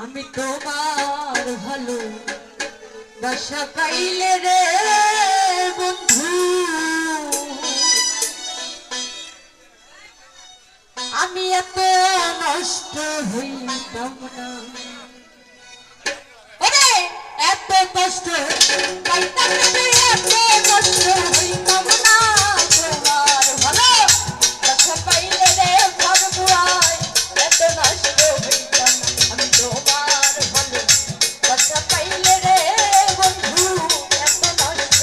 আমি তোমার ভালো বাসা পাইলে রে বন্ধু আমি এত নষ্ট হইতাম না ওরে এত কষ্ট পাইতাম না এত কষ্ট হইতাম না তোমার ভালো বাসা পাইলে রে ভরপুরাই এত নষ্ট হইতাম না আমি তোমার ভালো বাসা পাইলে রে বন্ধু এত নষ্ট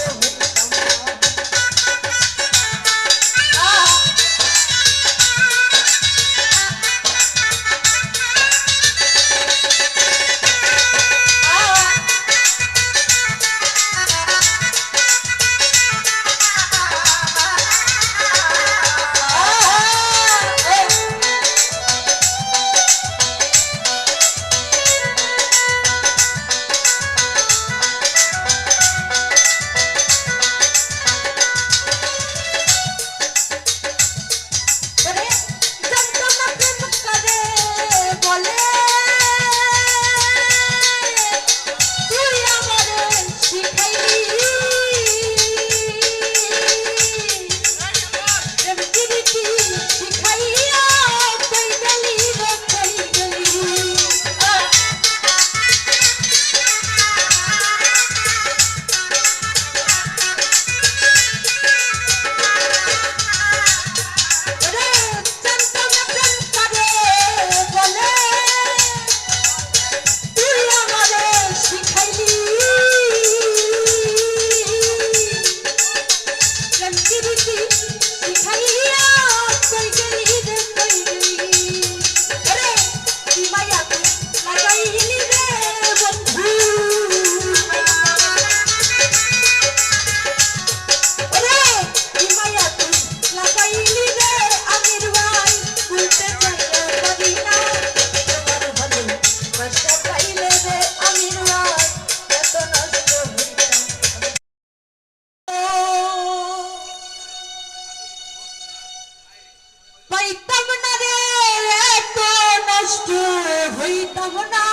হইতাম না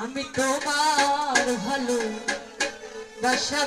আমি তোমার ভালো বাসা